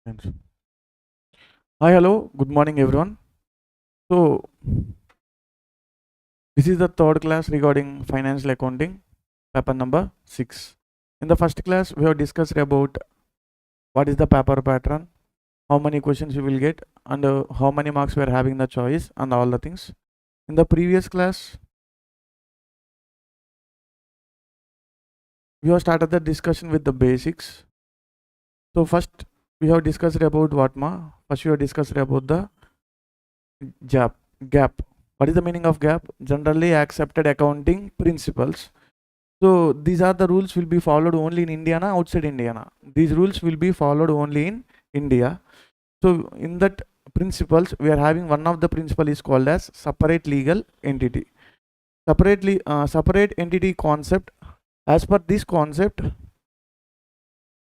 Thanks. Hi, hello, good morning, everyone. So, this is the third class regarding financial accounting, paper number 6. In the first class, we have discussed about what is the paper pattern, how many questions you will get, and how many marks we are having the choice, and all the things. In the previous class, we have started the discussion with the basics. So, first, we have discussed about what ma. First, we have discussed about the gap. Gap. What is the meaning of gap? Generally accepted accounting principles. So these are the rules will be followed only in India, na outside India. Na. These rules will be followed only in India. So in that principles, we are having one of the principle is called as separate legal entity. Separate entity concept. As per this concept,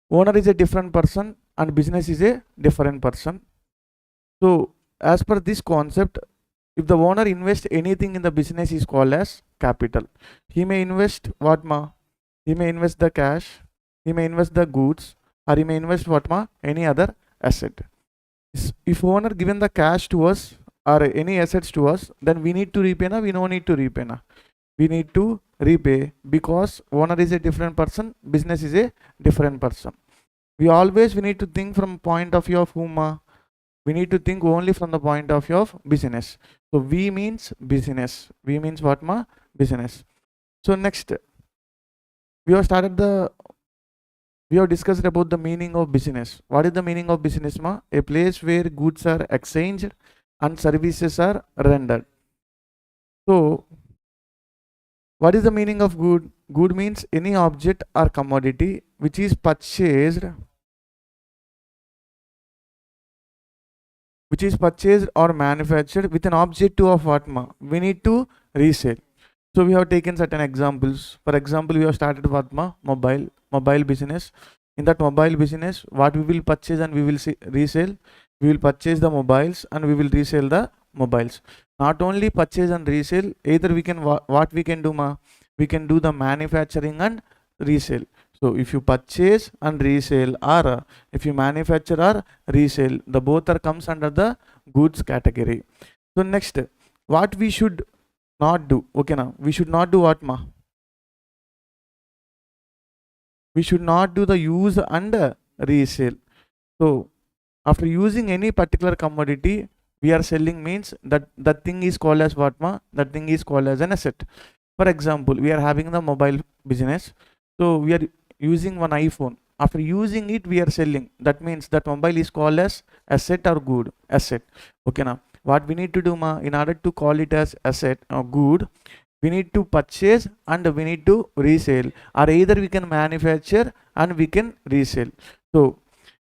owner is a different person and business is a different person. So as per this concept, if the owner invests anything in the business is called as capital. He may invest what ma? He may invest the cash, he may invest the goods, or he may invest what ma? Any other asset. If owner given the cash to us or any assets to us, then we need to repay na, we no need to repay na. We need to repay because owner is a different person, business is a different person. We need to think from point of view of whom we need to think only from the point of view of business. So we means business. We means what ma? Business. So next, we have started the we have discussed about the meaning of business. What is the meaning of business ma? A place where goods are exchanged and services are rendered. So what is the meaning of good? Good means any object or commodity which is purchased or manufactured with an objective of what ma? We need to resell. So we have taken certain examples. For example, we have started what ma? Mobile business. In that mobile business, what we will purchase and we will resell. We will purchase the mobiles and we will resell the mobiles. Not only purchase and resell, either we can what we can do ma? We can do the manufacturing and resell. So if you purchase and resell or if you manufacture or resell, the both are comes under the goods category. So next, what we should not do, okay now, we should not do what ma? We should not do the use and resale. So after using any particular commodity, we are selling means that that thing is called as what ma? That thing is called as an asset. For example, we are having the mobile business. So we are using one iPhone. After using it, we are selling. That means that mobile is called as asset or good. Asset. Okay now. What we need to do ma? In order to call it as asset or good, we need to purchase and we need to resell, or either we can manufacture and we can resell. So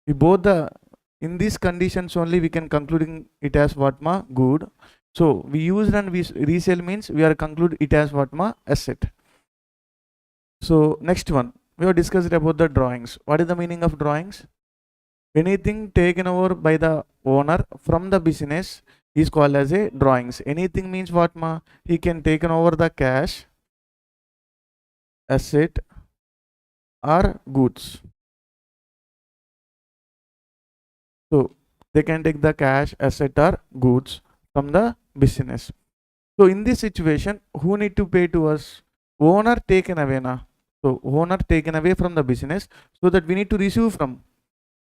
we both the in these conditions only we can concluding it as what ma? Good. So we use and we resell means we are conclude it as what ma? Asset. So next one, we have discussed about the drawings. What is the meaning of drawings? Anything taken over by the owner from the business is called as a drawings. Anything means what ma? He can taken over the cash, asset or goods. So they can take the cash, asset or goods from the business. So in this situation, who need to pay to us? Owner taken away na. So owner taken away from the business, so that we need to receive from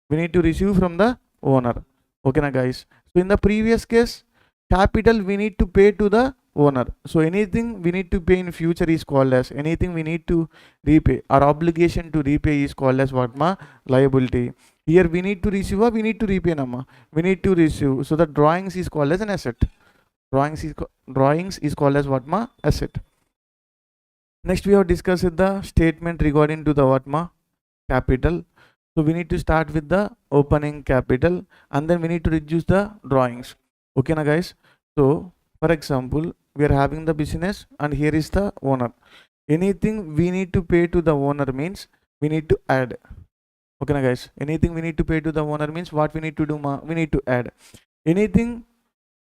the owner. Okay na guys. So in the previous case, capital we need to pay to the owner. So anything we need to pay in future is called as, anything we need to repay, our obligation to repay is called as what ma? Liability. Here we need to receive or we need to repay nama? We need to receive. So the drawings is called as an asset. Drawings is called as what ma? Asset. Next we have discussed the statement regarding to the what ma? Capital. So we need to start with the opening capital and then we need to reduce the drawings. Okay na guys. So for example, we are having the business and here is the owner. Anything we need to pay to the owner means we need to add. Okay na guys. Anything we need to pay to the owner means what we need to do ma? We need to add. Anything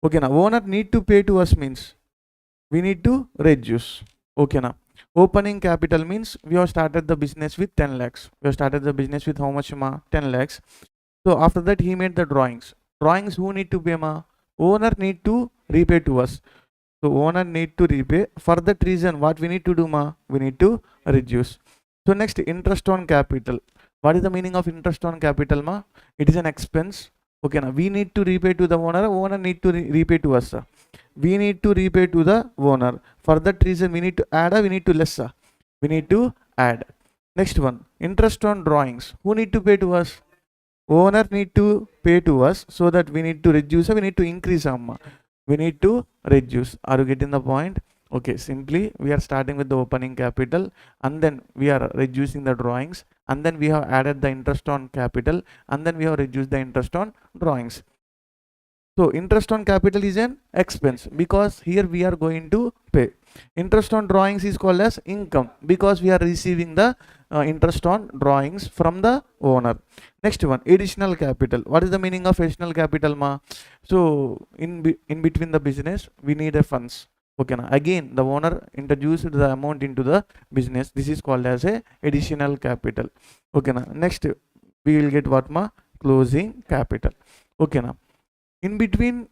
okay na, owner need to pay to us means we need to reduce. Okay na. Opening capital means we have started the business with 10 lakhs. We have started the business with how much ma? 10 lakhs. So after that he made the drawings. Drawings who need to pay ma? Owner need to repay to us. So owner need to repay. For that reason, what we need to do ma? We need to reduce. So next, interest on capital. What is the meaning of interest on capital ma? It is an expense. Okay, now we need to repay to the owner. Owner need to repay to us. We need to repay to the owner. For that reason, we need to add or we need to less. We need to add. Next one, interest on drawings. Who need to pay to us? Owner need to pay to us, so that we need to reduce or we need to increase amma. We need to reduce. Are you getting the point? Okay, simply we are starting with the opening capital, and then we are reducing the drawings, and then we have added the interest on capital, and then we have reduced the interest on drawings. So interest on capital is an expense because here we are going to pay. Interest on drawings is called as income because we are receiving the interest on drawings from the owner. Next one, additional capital. What is the meaning of additional capital ma? So in between the business we need a funds. Okay, now again the owner introduced the amount into the business. This is called as a additional capital. Okay, now next we will get what ma? Closing capital. Okay, now in between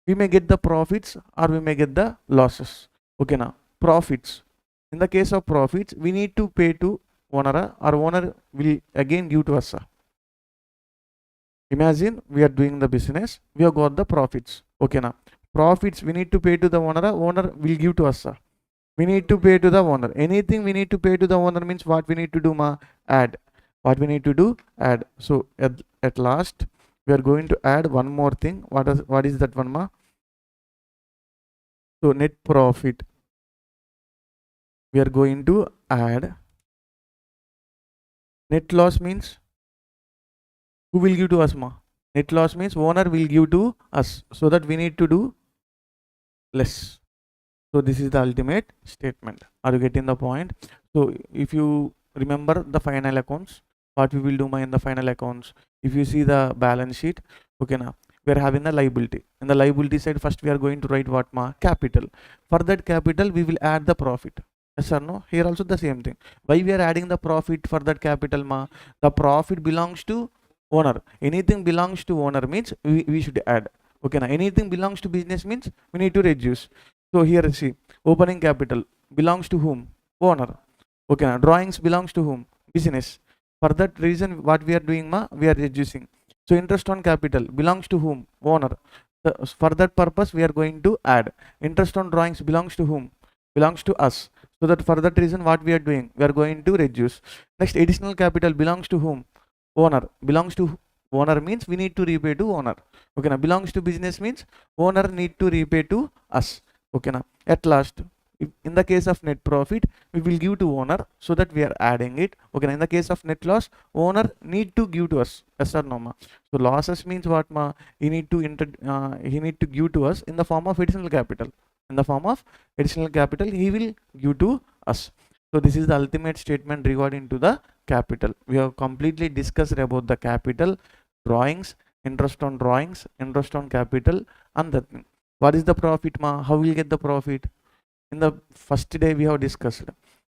we may get the profits or we may get the losses. Okay, now profits. In the case of profits, we need to pay to owner, or owner will again give to us. Imagine we are doing the business, we have got the profits. Okay, now profits we need to pay to the owner will give to us. We need to pay to the owner. Anything we need to pay to the owner means what we need to do ma? Add. What we need to do? Add. So at last we are going to add one more thing. What is that one ma? So net profit we are going to add. Net loss means who will give to us ma? Net loss means owner will give to us, so that we need to do less. So this is the ultimate statement. Are you getting the point? So if you remember the final accounts, what we will do in the final accounts, if you see the balance sheet, okay, now we are having the liability. In the liability side, first we are going to write what ma? Capital. For that capital we will add the profit. Yes or no? Here also the same thing. Why we are adding the profit for that capital ma? The profit belongs to owner. Anything belongs to owner means we should add. Okay, now anything belongs to business means we need to reduce. So here see, opening capital belongs to whom? Owner. Okay, now drawings belongs to whom? Business. For that reason, what we are doing ma? We are reducing. So interest on capital belongs to whom? Owner. For that purpose, we are going to add. Interest on drawings belongs to whom? Belongs to us. So that for that reason, what we are doing? We are going to reduce. Next, additional capital belongs to whom? Owner. Belongs to owner means we need to repay to owner. Okay, now belongs to business means owner need to repay to us. Okay, now at last, in the case of net profit, we will give to owner, so that we are adding it. Okay, now in the case of net loss, owner need to give to us. Yes or no ma? So losses means what ma? He need to give to us in the form of additional capital. In the form of additional capital, he will give to us. So this is the ultimate statement regarding to the capital. We have completely discussed about the capital, drawings, interest on drawings, interest on capital, and that thing. What is the profit ma? How will get the profit? In the first day we have discussed.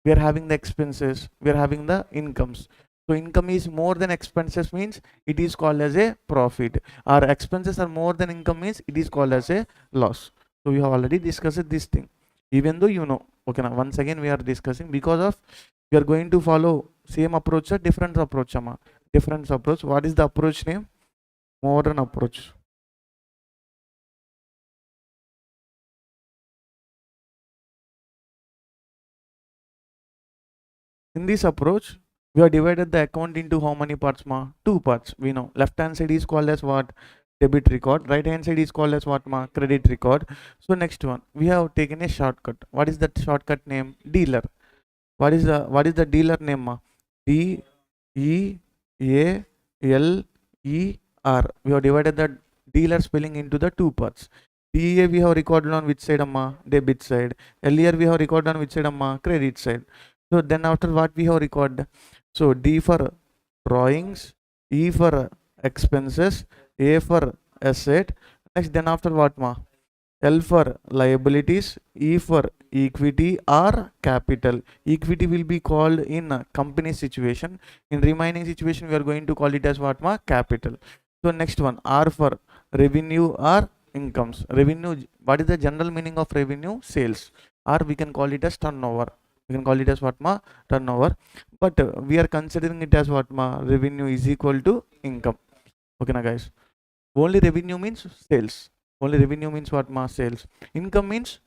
We are having the expenses, we are having the incomes. So income is more than expenses means it is called as a profit. Our expenses are more than income means it is called as a loss. So we have already discussed this thing. Even though you know, okay, now once again we are discussing because of we are going to follow same approach or different approach. Different approach. What is the approach name? Modern approach. In this approach, we have divided the account into how many parts ma? 2 parts. We know left hand side is called as what? Debit record. Right hand side is called as what ma? Credit record. So next one, we have taken a shortcut. What is that shortcut name? Dealer. What is the dealer name ma? D E A L E R. We have divided the dealer spelling into the 2 parts. DA we have recorded on which side amma? Debit side. Earlier we have recorded on which side amma? Credit side. So then after what we have recorded? So D for drawings, E for expenses, A for asset. Next then after what ma? L for liabilities, E for equity or capital. Equity will be called in a company situation. In remaining situation, we are going to call it as what ma? Capital. So next one, R for revenue or incomes. Revenue, what is the general meaning of revenue? Sales. Or we can call it as turnover. We can call it as what ma? Turnover. But we are considering it as what ma? Revenue is equal to income. Okay na guys. Only revenue means sales. Only revenue means what ma? Sales. Income means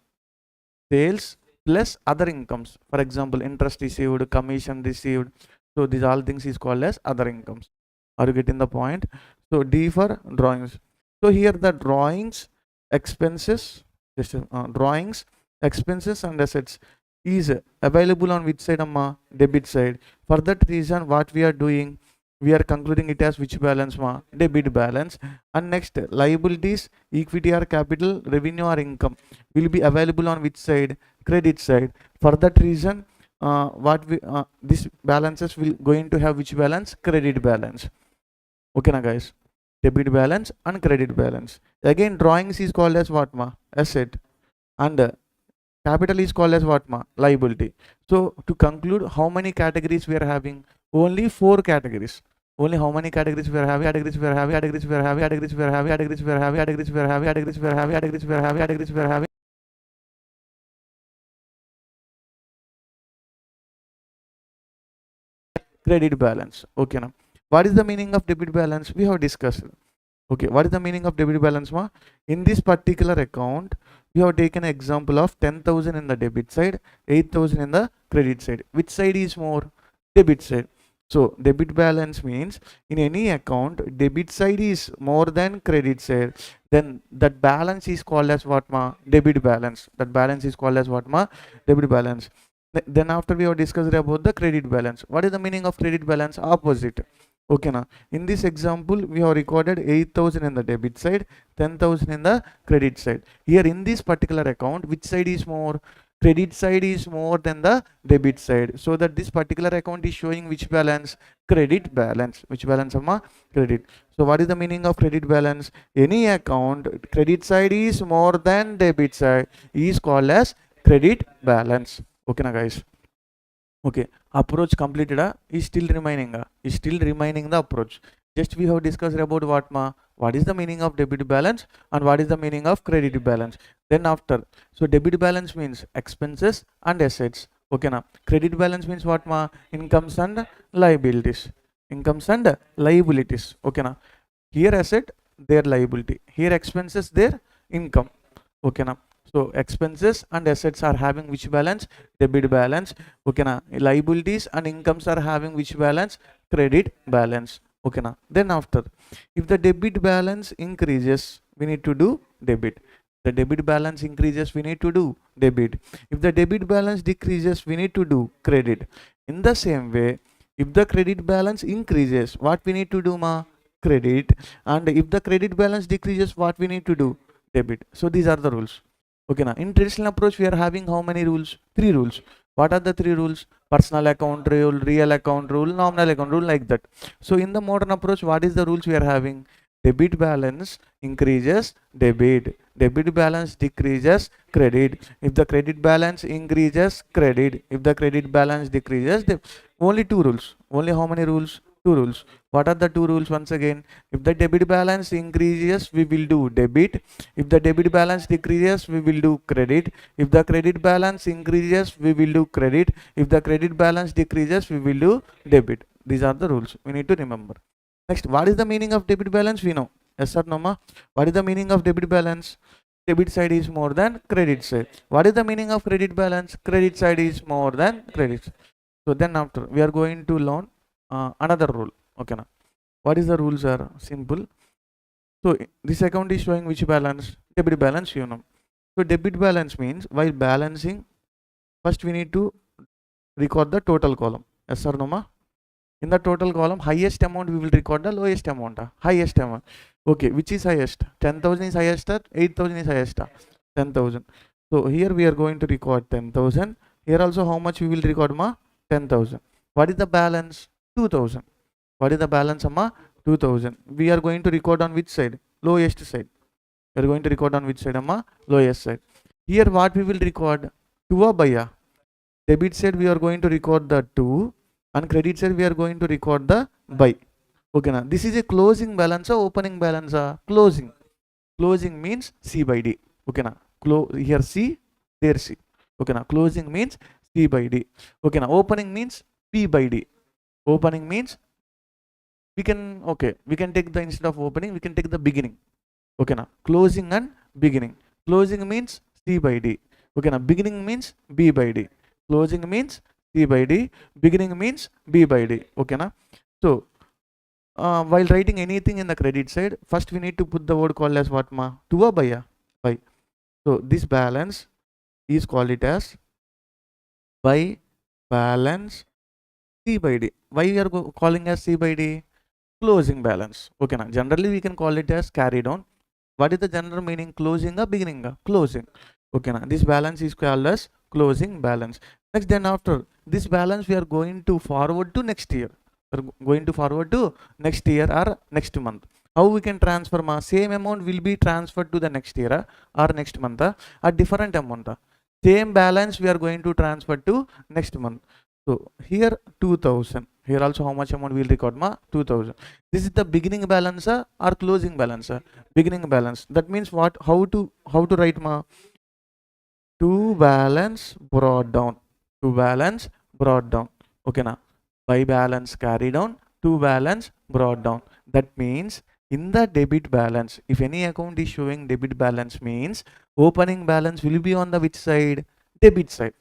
sales plus other incomes. For example, interest received, commission received. So these all things is called as other incomes. Are you getting the point? So D for drawings. So here the drawings, expenses, drawings, expenses and assets is available on which side, amma? Debit side. For that reason, what we are doing, we are concluding it as which balance ma? Debit balance. And next, liabilities, equity or capital, revenue or income will be available on which side? Credit side. For that reason, these balances will going to have which balance? Credit balance. Okay na guys? Debit balance and credit balance. Again, drawings is called as what ma? Asset. And capital is called as what ma? Liability. So to conclude, how many categories we are having? Only 4 categories. Only how many categories we are having? Categories we are having, categories we are having, categories we are having, categories we are having, categories we are having, categories we are having, categories we are having, categories we are having. Credit balance. Okay now. What is the meaning of debit balance? We have discussed. Okay, what is the meaning of debit balance ma? In this particular account, we have taken an example of 10,000 in the debit side, 8,000 in the credit side. Which side is more? Debit side. So debit balance means in any account, debit side is more than credit side. Then that balance is called as what ma? Debit balance. That balance is called as what ma? Debit balance. Then after we have discussed about the credit balance. What is the meaning of credit balance? Opposite. Okay now. In this example, we have recorded 8,000 in the debit side, 10,000 in the credit side. Here in this particular account, which side is more? Credit side is more than the debit side. So that this particular account is showing which balance? Credit balance. Which balance amma? Credit. So what is the meaning of credit balance? Any account, credit side is more than debit side is called as credit balance. Okay na guys? Okay, approach completed is still remaining is still remaining the approach. Just we have discussed about what ma? What is the meaning of debit balance and what is the meaning of credit balance. Then after, so debit balance means expenses and assets. Okay na. Credit balance means what ma? Incomes and liabilities. Incomes and liabilities. Okay na. Here asset, their liability. Here expenses, their income. Okay na. So expenses and assets are having which balance? Debit balance. Okay na. Liabilities and incomes are having which balance? Credit balance. Okay na. Then after, if the debit balance increases, we need to do debit. The debit balance increases, we need to do debit. If the debit balance decreases, we need to do credit. In the same way, if the credit balance increases, what we need to do ma? Credit. And if the credit balance decreases, what we need to do? Debit. So these are the rules. Okay now, in traditional approach, we are having how many rules? 3 rules. What are the 3 rules? Personal account rule, real account rule, nominal account rule, like that. So in the modern approach, what is the rules we are having? Debit balance increases, debit. Debit balance decreases, credit. If the credit balance increases, credit. If the credit balance decreases, only 2 rules. Only how many rules? 2 rules. What are the 2 rules once again? If the debit balance increases, we will do debit. If the debit balance decreases, we will do credit. If the credit balance increases, we will do credit. If the credit balance decreases, we will do debit. These are the rules we need to remember. Next, what is the meaning of debit balance? We know. Yes or no ma? What is the meaning of debit balance? Debit side is more than credit side. What is the meaning of credit balance? Credit side is more than credit. So then after, we are going to learn another rule. Okay now. What is the rules are simple. So this account is showing which balance? Debit balance, you know. So debit balance means while balancing, first we need to record the total column. Yes or no ma? In the total column, highest amount we will record the lowest amount. Highest amount. Okay, which is highest? 10,000 is highest or 8,000 is highest? 10,000. So here we are going to record 10,000. Here also how much we will record ma? 10,000. What is the balance? 2,000. What is the balance amma? 2,000. We are going to record on which side? Lowest side. We are going to record on which side, amma? Lowest side. Here what we will record? 2 or by? Debit side we are going to record the 2, and credit side we are going to record the by. Okay, now this is a closing balance or opening balance? Closing. Closing means C by D. Okay, now here C, there C. Okay, now closing means C by D. Okay, now opening means P by D. Opening means we can take the, instead of opening we can take the beginning. Okay, now closing and beginning. Closing means C by D. Okay, now beginning means B by D. Closing means C by D. Beginning means B by D. Okay, now so while writing anything in the credit side, first we need to put the word called as what, ma? To or by? By. So this balance is called it as by balance C by D. Why we are calling as C by D? Closing balance. Okay, now generally we can call it as carried on. What is the general meaning? Closing or beginning? Closing. Okay, now this balance is called as closing balance. Next, then after this balance we are going to forward to next year. We're going to forward to next year or next month. How we can transfer? Same amount will be transferred to the next year or next month, a different amount. Same balance we are going to transfer to next month. So here 2000. Here also how much amount we will record? 2000. This is the beginning balance or closing balance? Beginning balance. That means what? How to write? To balance brought down. To balance brought down. Okay, now by balance carried down, to balance brought down. That means in the debit balance, if any account is showing debit balance, means opening balance will be on the which side? Debit side.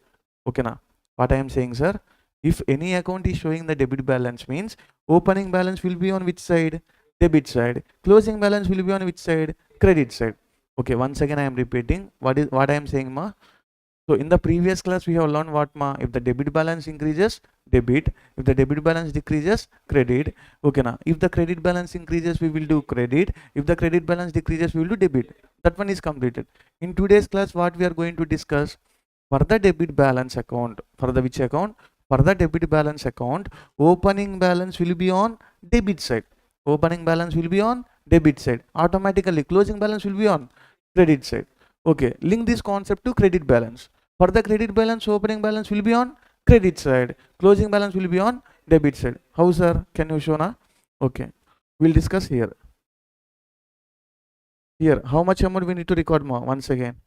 Okay, now what I am saying, sir? If any account is showing the debit balance, means opening balance will be on which side? Debit side. Closing balance will be on which side? Credit side. Okay, once again I am repeating what I am saying, ma. So in the previous class we have learned what, ma? If the debit balance increases, debit. If the debit balance decreases, credit. Okay, now if the credit balance increases, we will do credit. If the credit balance decreases, we will do debit. That one is completed. In today's class, what we are going to discuss? For the debit balance account, for the which account? For the debit balance account, opening balance will be on debit side. Opening balance will be on debit side. Automatically closing balance will be on credit side. Okay, link this concept to credit balance. For the credit balance, opening balance will be on credit side. Closing balance will be on debit side. How, sir? Can you show now? Okay, we'll discuss here. Here, how much amount we need to record, ma? Once again,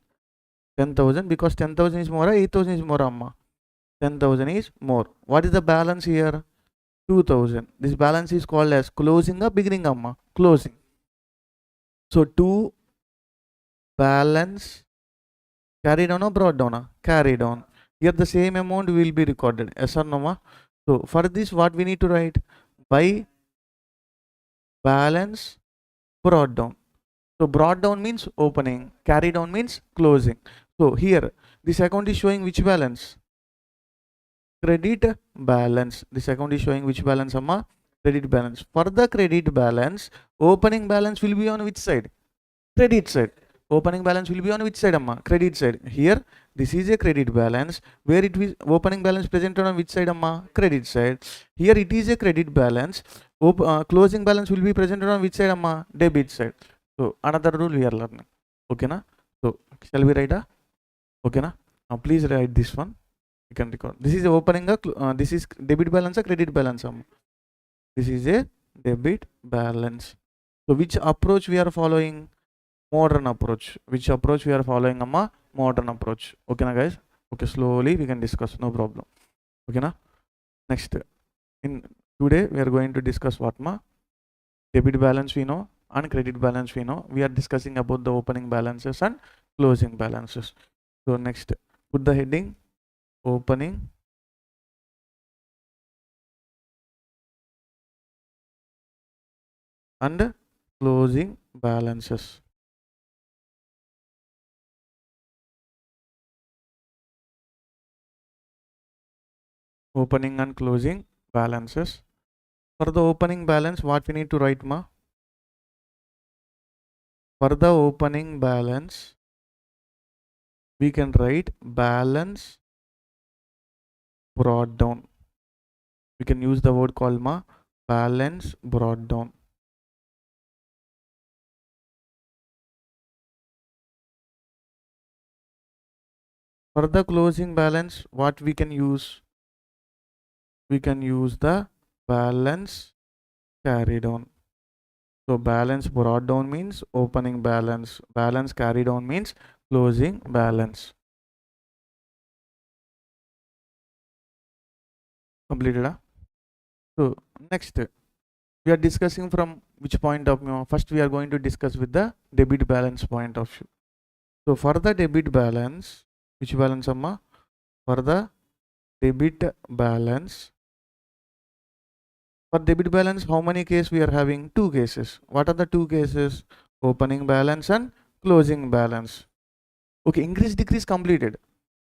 10,000, because 10,000 is more, 8,000 is more, amma. 10,000 is more. What is the balance here? 2,000. This balance is called as closing or beginning, amma? Closing. So to balance carried on or brought down? Carried on. Here the same amount will be recorded. Yes or no, ma? So for this, what we need to write? By balance brought down. So brought down means opening, carried down means closing. So here this account is showing which balance? Credit balance. This account is showing which balance, amma? Credit balance. For the credit balance, opening balance will be on which side? Credit side. Opening balance will be on which side, amma? Credit side. Here this is a credit balance, where it is opening balance presented on which side, amma? Credit side. Here it is a credit balance. Closing balance will be presented on which side, amma? Debit side. So another rule we are learning. Okay, na? So shall we write? Okay, na? Now please write this one. You can record. This is opening. This is debit balance or credit balance, amma? This is a debit balance. So which approach we are following? Modern approach. Which approach we are following, amma? Modern approach. Okay, na, guys? Okay, slowly we can discuss. No problem. Okay, na? Next, in today we are going to discuss what, ma? Debit balance we know, and credit balance we know. We are discussing about the opening balances and closing balances. So next, put the heading opening and closing balances. Opening and closing balances. For the opening balance, what we need to write, ma? For the opening balance, we can write balance brought down. We can use the word called, ma? Balance brought down. For the closing balance, what we can use? We can use the balance carried on. So balance brought down means opening balance. Balance carried on means closing balance. Completed. So next we are discussing from which point of view? First we are going to discuss with the debit balance point of view. So for the debit balance, which balance amma? For the debit balance. For debit balance, how many cases we are having? Two cases. What are the two cases? Opening balance and closing balance. Okay, increase decrease completed.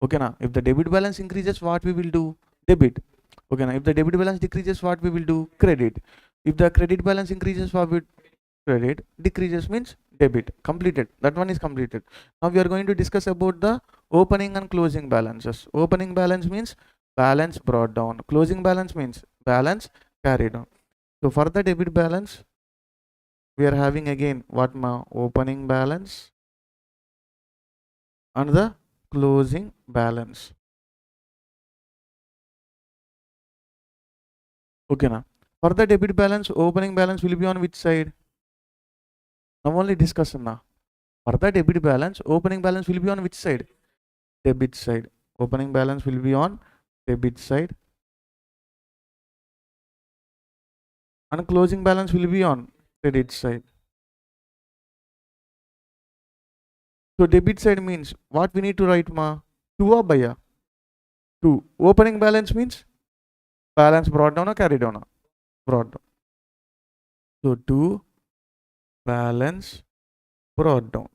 Okay, now if the debit balance increases, what we will do? Debit. Okay, now if the debit balance decreases, what we will do? Credit. If the credit balance increases, what we credit? Decreases means debit. Completed. That one is completed. Now we are going to discuss about the opening and closing balances. Opening balance means balance brought down. Closing balance means balance carried on. So for the debit balance, we are having again what ma opening balance and the closing balance. Okay, now for the debit balance, opening balance will be on which side? Now only discussion now. For the debit balance, opening balance will be on which side? Debit side. Opening balance will be on debit side. And closing balance will be on credit side. So debit side means what we need to write ma? 2 or by 2. Opening balance means balance brought down or carried down? Brought down. So 2 balance brought down.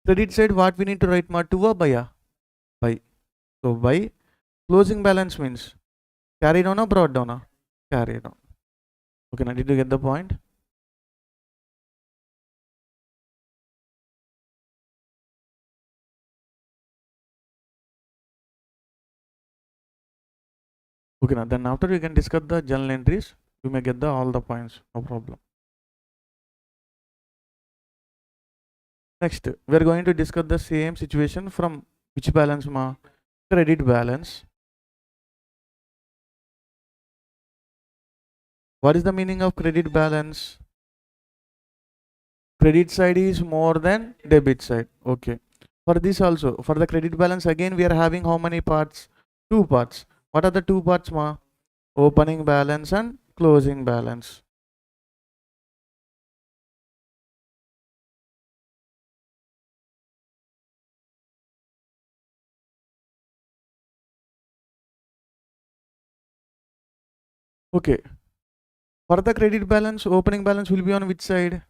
Credit side what we need to write ma? 2 or by by. So by. Closing balance means carried on or brought down? Carried on. Okay, now did you get the point? Okay, now then after we can discuss the journal entries, you may get the all the points, no problem. Next, we are going to discuss the same situation from which balance ma? Credit balance. What is the meaning of credit balance? Credit side is more than debit side. Okay. For this also, for the credit balance again we are having how many parts? Two parts. What are the two parts ma? Opening balance and closing balance. Okay. For the credit balance, opening balance will be on which side?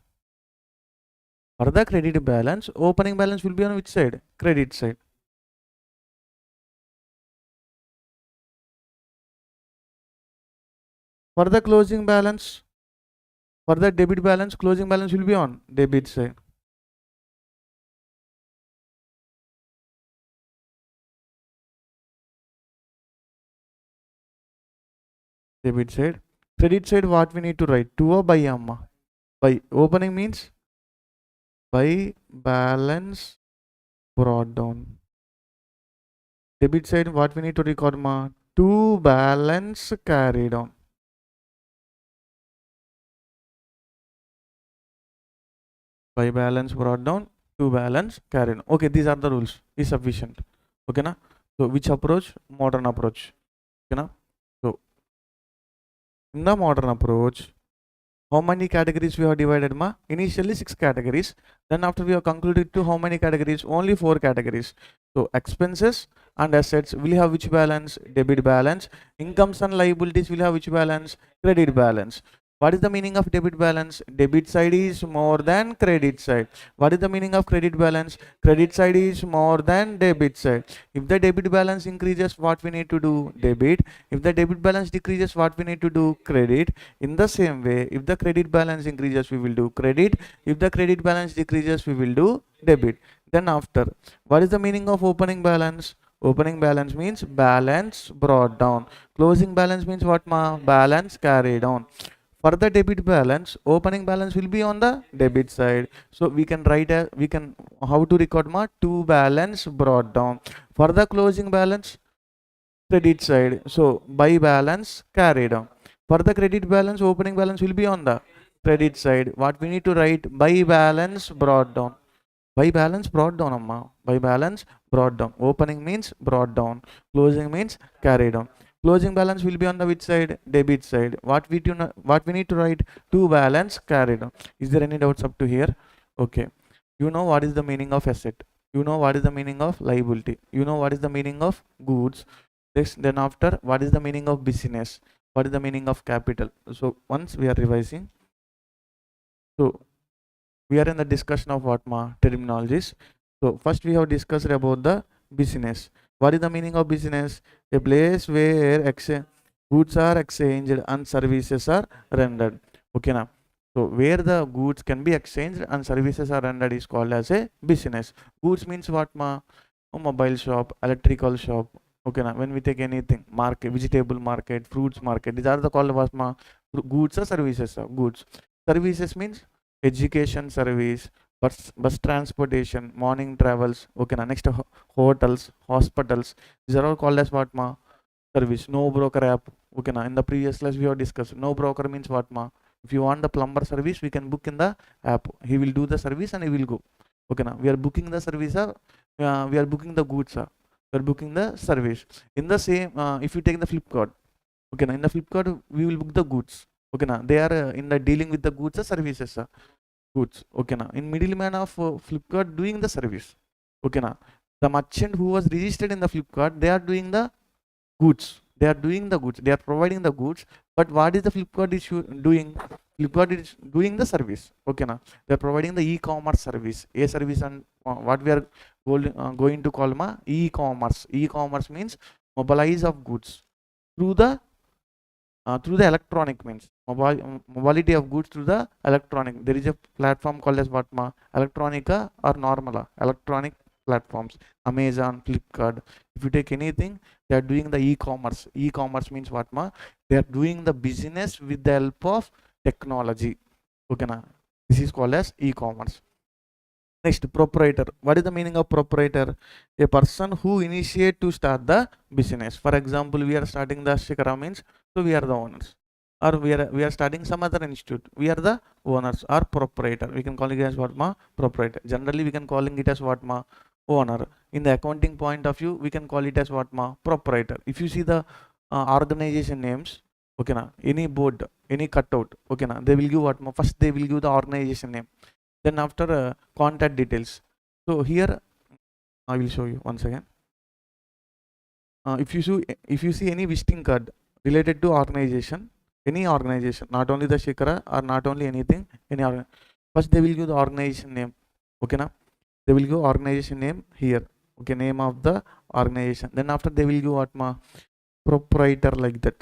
For the credit balance, opening balance will be on which side? Credit side. For the closing balance, for the debit balance, closing balance will be on debit side. Debit side. Credit side, what we need to write? 2 or by amma? By. Opening means by balance brought down. Debit side, what we need to record ma? 2 balance carried on. By balance brought down, 2 balance carried on. Okay, these are the rules. Is sufficient. Okay na? So which approach? Modern approach. Okay na? So in the modern approach, how many categories we have divided ma? Initially 6 categories. Then after we have concluded to how many categories? Only 4 categories. So expenses and assets will have which balance? Debit balance. Incomes and liabilities will have which balance? Credit balance. What is the meaning of debit balance? Debit side is more than credit side. What is the meaning of credit balance? Credit side is more than debit side. If the debit balance increases, what we need to do? Debit. If the debit balance decreases, what we need to do? Credit. In the same way, if the credit balance increases, we will do credit. If the credit balance decreases, we will do debit. Then after, what is the meaning of opening balance? Opening balance means balance brought down. Closing balance means what ma? Balance carried on. For the debit balance, opening balance will be on the debit side. So we can write how to record ma to balance brought down. For the closing balance, credit side. So by balance carried down. For the credit balance, opening balance will be on the credit side. What we need to write, by balance brought down. By balance brought down, amma. By balance brought down. Opening means brought down. Closing means carried down. Closing balance will be on the which side? Debit side. What we need to write? To balance carried down. Is there any doubts up to here? Okay. You know what is the meaning of asset. You know what is the meaning of liability. You know what is the meaning of goods. Then after, what is the meaning of business? What is the meaning of capital? So once we are revising, so we are in the discussion of what terminologies. So first we have discussed about the business. What is the meaning of business? A place where goods are exchanged and services are rendered. Okay now. So where the goods can be exchanged and services are rendered is called as a business. Goods means what a mobile shop, electrical shop. Okay now. When we take anything, market, vegetable market, fruits market, these are the called what goods or services. Goods. Services means education service, bus transportation, morning travels. Okay now. Next, hotels, hospitals, these are all called as what service. No broker app. Okay now. In the previous class we have discussed, no broker means what if you want the plumber service, we can book in the app. He will do the service and he will go. Okay now. We are booking the service, we are booking the goods, we are booking the service. In the same, if you take the Flipkart, okay now, in the Flipkart we will book the goods. Okay now, they are in the dealing with the goods or services, goods. Okay now, in middleman of Flipkart doing the service. Okay now, the merchant who was registered in the Flipkart, they are doing the goods. They are doing the goods. They are providing the goods. But what is the Flipkart is doing? Flipkart is doing the service. Okay now, they are providing the e-commerce service. A service, and what we are going to call e-commerce. E-commerce means mobilize of goods through the electronic means mobility of goods through the electronic. There is a platform called as what electronica or normala electronic platforms. Amazon, Flipkart. If you take anything, they are doing the e-commerce. E-commerce means what they are doing the business with the help of technology. Okay na, this is called as e-commerce. Next, proprietor. What is the meaning of proprietor? A person who initiate to start the business. For example, we are starting the Shikara means, so we are the owners. Or we are starting some other institute. We are the owners or proprietor. We can call it as what proprietor. Generally, we can calling it as what owner. In the accounting point of view, we can call it as what proprietor. If you see the organization names, okay na, any board, any cutout, okay na, they will give what first they will give the organization name. Then after contact details. So here I will show you once again. If you see any visiting card related to organization, any organization, not only the Shikara or not only anything, first they will give the organization name. Okay now, they will give organization name here. Okay, name of the organization. Then after they will give what proprietor, like that.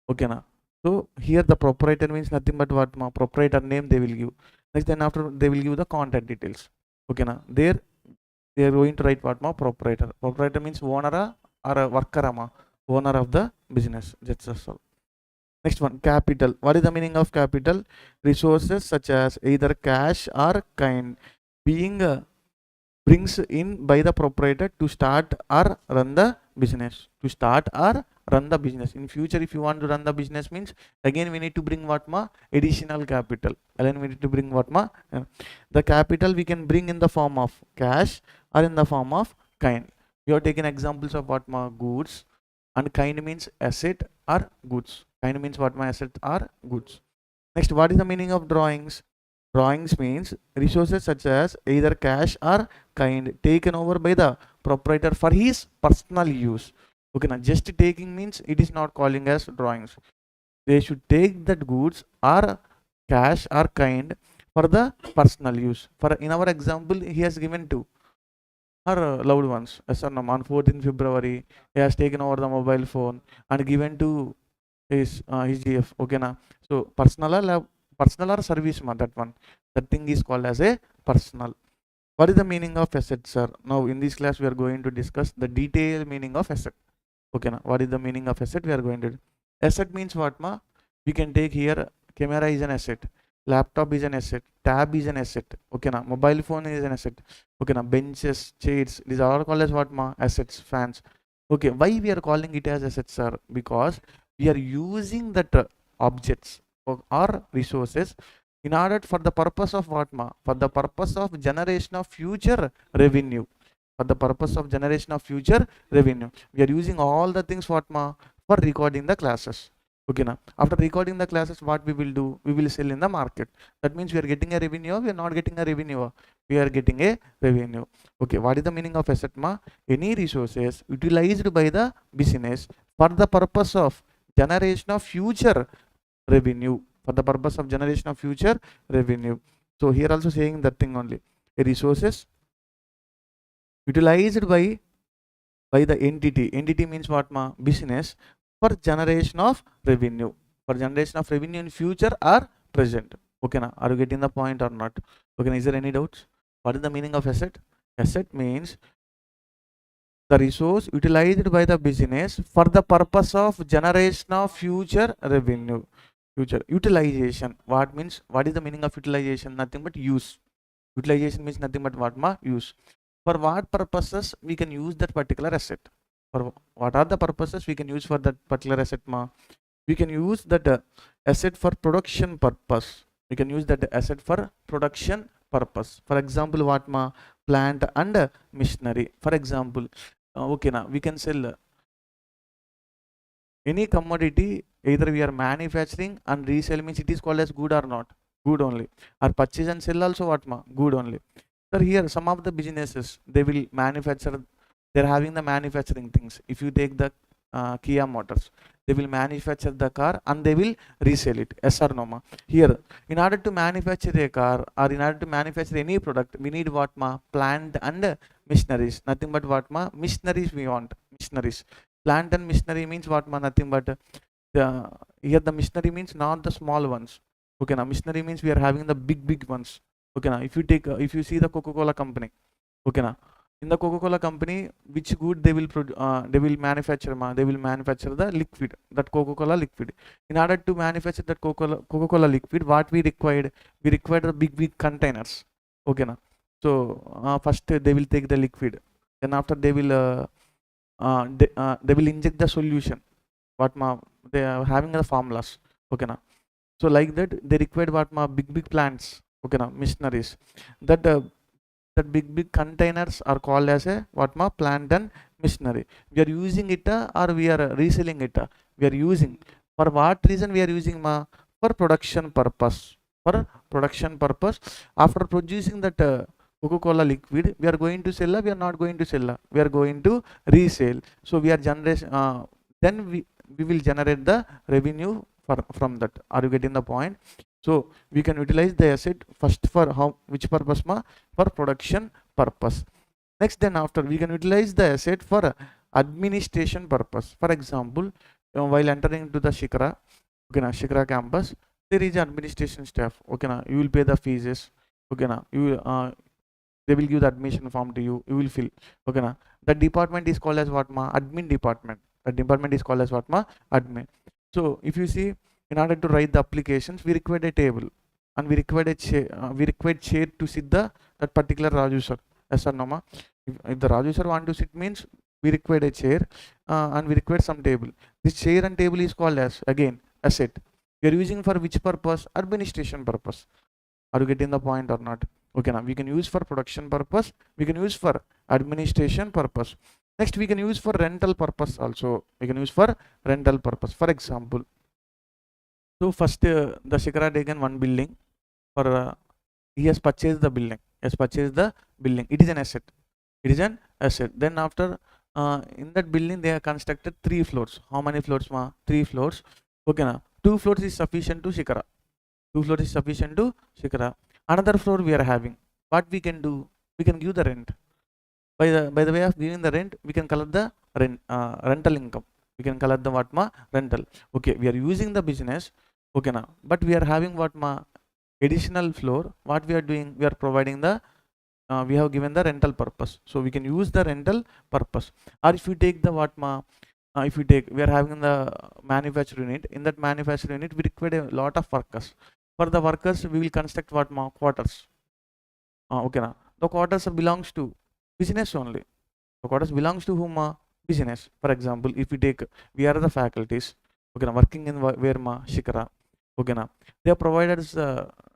Okay now. So here the proprietor means nothing but what proprietor name they will give. Next, then after they will give the contact details. Okay now, there they are going to write what proprietor. Proprietor means owner or a worker, owner of the business. That's all. Next one, capital. What is the meaning of capital? Resources such as either cash or kind being brings in by the proprietor to start or run the business. To start or run the business. In future, if you want to run the business means, again we need to bring what additional capital. Again we need to bring what the capital we can bring in the form of cash or in the form of kind. You have taken examples of what goods, and kind means asset or goods. Kind means what asset or goods. Next, what is the meaning of drawings? Drawings means resources such as either cash or kind taken over by the proprietor for his personal use. Okay, now just taking means it is not calling as drawings. They should take that goods or cash or kind for the personal use. For in our example, he has given to her loved ones. Yes or no, on 14th February, he has taken over the mobile phone and given to his GF. Okay, now so personal or service, that one. That thing is called as a personal. What is the meaning of asset, sir? Now in this class we are going to discuss the detailed meaning of asset. Okay, now what is the meaning of asset? We are going to asset means what We can take here camera is an asset, laptop is an asset, tab is an asset, okay na, mobile phone is an asset, okay na, benches, chairs, these are all called as what ma, assets, fans. Okay, why we are calling it as assets, sir? Because we are using that objects or resources in order for the purpose of what ma, for the purpose of generation of future revenue, for the purpose of generation of future revenue. We are using all the things what ma, for recording the classes. Okay now, after recording the classes, what we will do? We will sell in the market. That means we are getting a revenue, we are not getting a revenue, we are getting a revenue. Okay, what is the meaning of asset ma? Any resources utilized by the business for the purpose of generation of future revenue, for the purpose of generation of future revenue. So here also saying that thing only, a resources utilized by the entity means what ma, business, for generation of revenue, for generation of revenue in future or present. Okay na, are you getting the point or not? Okay na, is there any doubts? What is the meaning of asset? Asset means the resource utilized by the business for the purpose of generation of future revenue. Future utilization, what means, what is the meaning of utilization? Nothing but use. Utilization means nothing but what ma, use. For what purposes we can use that particular asset? For what are the purposes we can use for that particular asset ma? We can use that asset for production purpose. We can use that asset for production purpose. For example, what ma, plant and machinery. For example, okay now, we can sell any commodity, either we are manufacturing and resell, means it is called as good or not? Good only. Or purchase and sell also what ma? Good only. Sir, here some of the businesses, they will manufacture, they're having the manufacturing things. If you take the Kia Motors, they will manufacture the car and they will resell it. Yes or no ma? Here, in order to manufacture a car or in order to manufacture any product, we need what ma? Plant and machineries. Nothing but what ma? Machineries we want. Machineries. Plant and machinery means what ma? Nothing but here the machinery means not the small ones. Okay now, machinery means we are having the big ones. Okay now, if you take if you see the Coca-Cola company, okay now, in the Coca-Cola company, which good they will they will manufacture ma, they will manufacture the liquid, that Coca-Cola liquid. In order to manufacture that Coca-Cola liquid, what we required? We required the big containers. Okay now, so first they will take the liquid, then after they will they will inject the solution. What ma, they are having the formulas. Okay now, so like that they required what ma, big plants. Okay now, machineries. That that big containers are called as a what ma, plant and machinery. We are using it or we are reselling it? We are using. For what reason we are using ma? For production purpose. For production purpose. After producing that Coca-Cola liquid, we are going to sell, we are not going to sell, we are going to resell. So we are generation, then we will generate the revenue from that. Are you getting the point? So we can utilize the asset first for how, which purpose ma? For production purpose. Next, then after we can utilize the asset for administration purpose. For example, while entering into the Shikhara, okay na, Shikhara campus, there is administration staff. Okay na, you will pay the fees. Okay na, you will they will give the admission form to you, you will fill. Okay na, the department is called as what ma? Admin department. The department is called as what ma? Admin. So if you see, in order to write the applications, we required a table and we required a chair, we required chair to sit that particular Raju sir. Yes or no ma? If the Raju sir want to sit, means we required a chair and we required some table. This chair and table is called as, again, asset. We are using for which purpose? Administration purpose. Are you getting the point or not? Okay now, we can use for production purpose, we can use for administration purpose. Next, we can use for rental purpose also. We can use for rental purpose. For example, so first the Shikhara taken one building for he has purchased the building. It is an asset. It is an asset. Then after in that building they have constructed 3 floors. How many floors ma? 3 floors. Okay now, 2 floors is sufficient to Shikhara. 2 floors is sufficient to Shikhara. Another floor we are having. What we can do? We can give the rent. By the way of giving the rent, we can collect the rental income. We can collect the what ma? Rental. Okay, we are using the business. Okay now, but we are having what ma? Additional floor. What we are doing? We are providing the we have given the rental purpose. So we can use the rental purpose. Or if you take the what ma? if we take, we are having the manufacturing unit. In that manufacturing unit, we require a lot of workers. For the workers, we will construct what quarters. Okay, now the quarters belongs to business only. The quarters belongs to whom? Business. For example, if we take, we are the faculties. Okay, now working in where Shikara. Okay, now they have provided us,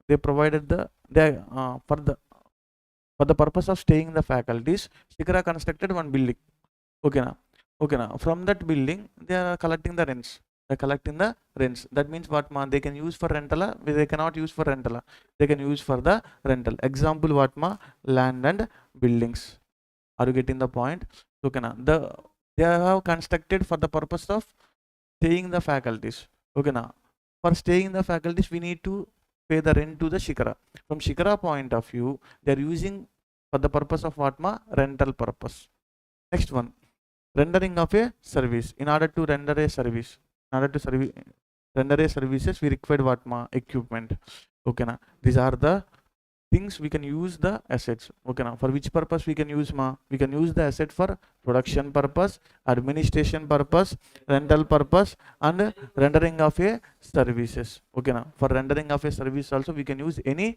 they provided the they for the purpose of staying in the faculties. Shikara constructed one building. Okay, now. Okay, now from that building, they are collecting the rents. They're collecting the rents. That means what they can use for rental, they cannot use for rental. They can use for the rental. Example what land and buildings. Are you getting the point? Okay, now they have constructed for the purpose of staying the faculties. Okay, now for staying in the faculties, we need to pay the rent to the Shikara. From Shikara point of view, they are using for the purpose of what rental purpose. Next one, rendering of a service. In order to render a service, in order to render a services, we require what equipment. Okay, now these are the things we can use the assets. Okay, now for which purpose we can use we can use the asset for production purpose, administration purpose, rental purpose, and rendering of a services. Okay, now for rendering of a service also we can use any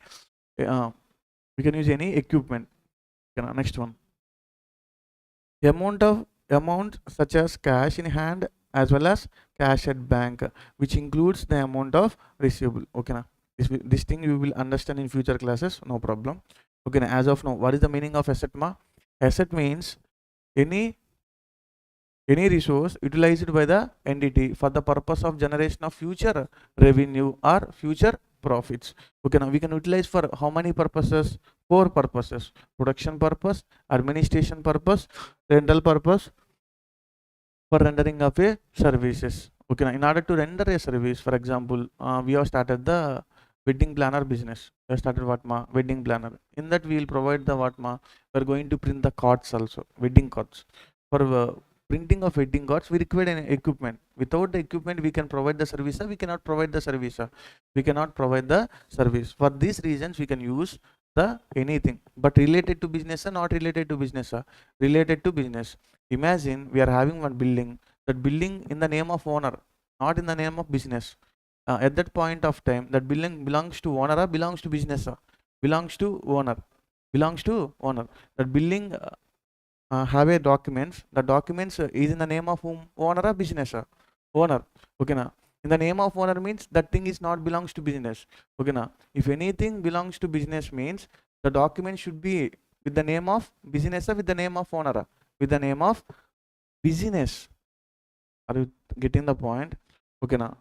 equipment. Okay, now next one, amount such as cash in hand as well as cash at bank, which includes the amount of receivable. Okay, now this thing you will understand in future classes, no problem. Okay, now as of now, what is the meaning of asset Asset means any resource utilized by the entity for the purpose of generation of future revenue or future profits. Okay, now we can utilize for how many purposes? 4 purposes: production purpose, administration purpose, rental purpose, for rendering of a services. Okay, now in order to render a service, for example, we have started the wedding planner business. We have started what wedding planner. In that we will provide the what we are going to print the cards also, wedding cards. For printing of wedding cards, we require an equipment. Without the equipment, we can provide the service. We cannot provide the service. We cannot provide the service. For these reasons, we can use the anything, but related to business or not related to business. Related to business. Imagine we are having one building. That building in the name of owner, not in the name of business. At that point of time, that building belongs to owner or belongs to business? Belongs to owner. Belongs to owner. That building have a documents. The documents is in the name of whom? Owner or business? Owner. Okay, now in the name of owner means that thing is not belongs to business. Okay, now if anything belongs to business means the document should be with the name of business or with the name of owner? With the name of business. Are you getting the point? Okay, now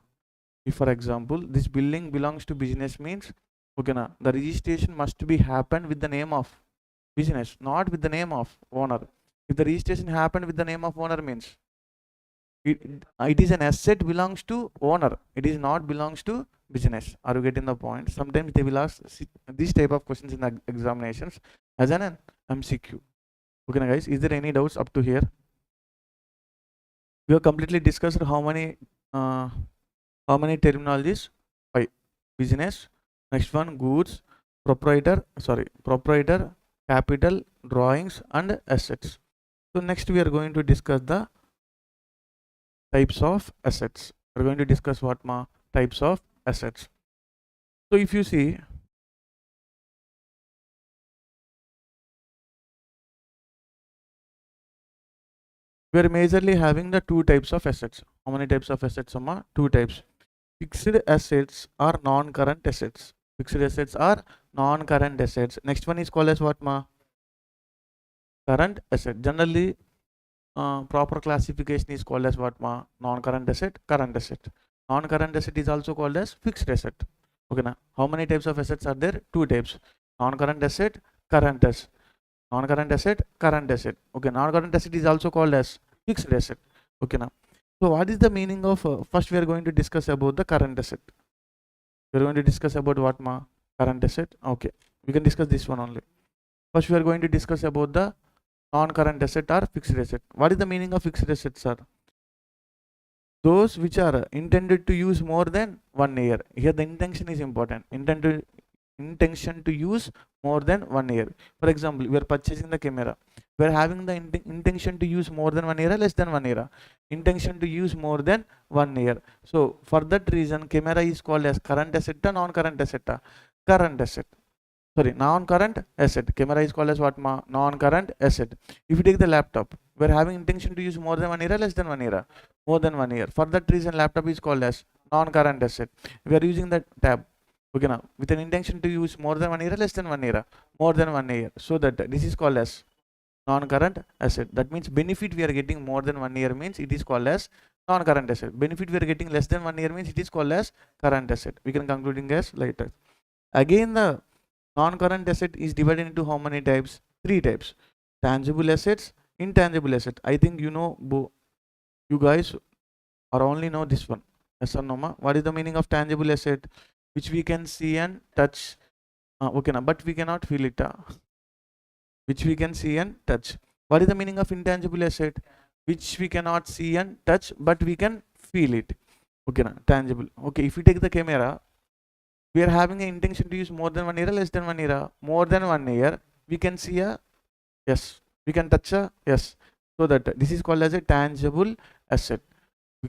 if for example this building belongs to business means, okay, now the registration must be happened with the name of business, not with the name of owner. If the registration happened with the name of owner means it is an asset belongs to owner. It is not belongs to business. Are you getting the point? Sometimes they will ask this type of questions in the examinations as an MCQ. Okay, now guys, is there any doubts up to here? We have completely discussed how many terminologies? 5. Business. Next one, goods, proprietor, capital, drawings, and assets. So next we are going to discuss the types of assets. We are going to discuss what types of assets. So if you see, we are majorly having the 2 types of assets. How many types of assets? 2 types. Fixed assets or non-current assets. Fixed assets are non-current assets. Next one is called as what current asset. Generally proper classification is called as what non-current asset, current asset. Non-current asset is also called as fixed asset. Okay, now how many types of assets are there? 2 types: non-current asset, current asset. Non-current asset, current asset. Okay, non-current asset is also called as fixed asset. Okay, now so what is the meaning of first we are going to discuss about the current asset. We are going to discuss about what current asset. Okay, we can discuss this one only. First we are going to discuss about the non-current asset or fixed asset. What is the meaning of fixed assets, sir? Those which are intended to use more than 1 year. Here the intention is important. Intention to use more than 1 year. For example, we are purchasing the camera. we're having the intention to use more than 1 year or less than 1 year. Intention to use more than 1 year. So for that reason, camera is called as current asset or non-current asset? Current asset. Sorry, non-current asset. Camera is called as what? Non-current asset. If you take the laptop, we're having intention to use more than 1 year or less than 1 year? More than 1 year. For that reason, laptop is called as non-current asset. We are using that tab, okay, now with an intention to use more than 1 year or less than 1 year? More than 1 year. So that this is called as non-current asset. That means benefit we are getting more than 1 year means it is called as non-current asset. Benefit we are getting less than 1 year means it is called as current asset. We can concluding as later. Again, the non-current asset is divided into how many types? 3 types. Tangible assets, intangible asset. I think you know, you guys are only know this one. Yes or no, ma? What is the meaning of tangible asset? Which we can see and touch. Okay, now, but we cannot feel it. Which we can see and touch. What is the meaning of intangible asset? Which we cannot see and touch, but we can feel it. Okay, now, tangible. Okay, if we take the camera, we are having an intention to use more than 1 year or less than 1 year? More than 1 year. We can see a yes. We can touch a yes. So that this is called as a tangible asset. We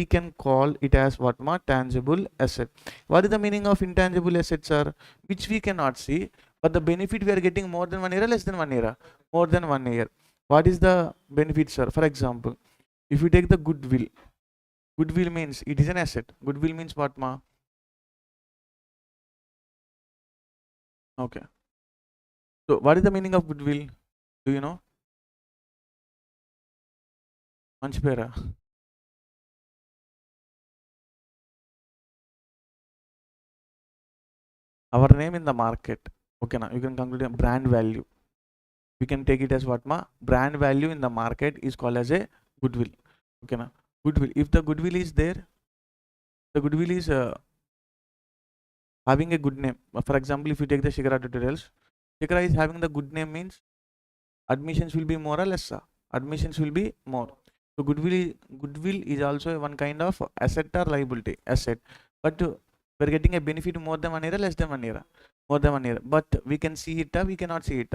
can call it as what? Tangible asset. What is the meaning of intangible assets, sir? Which we cannot see, but the benefit we are getting more than 1 year or less than 1 year? More than 1 year. What is the benefit, sir? For example, if you take the goodwill, goodwill means it is an asset. Goodwill means what, ma? Okay. So what is the meaning of goodwill? Do you know? Manchipera. Our name in the market. Okay, now you can conclude a brand value. We can take it as what, ma? Brand value in the market is called as a goodwill. Okay, now goodwill. If the goodwill is there, the goodwill is having a good name. For example, if you take the Shikara tutorials, Shikara is having the good name means admissions will be more or less. Admissions will be more. So goodwill is also one kind of asset or liability. Asset, but we're getting a benefit more than 1 year, less than 1 year? More than 1 year. But we can see it, we cannot see it.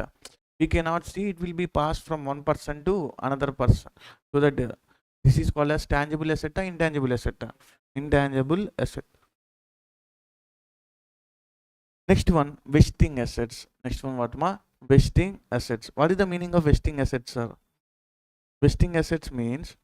We cannot see it will be passed from one person to another person. So that this is called as tangible asset, intangible asset. Intangible asset. Next one, vesting assets. Next one, what, ma? Vesting assets. What is the meaning of vesting assets, sir? Vesting assets means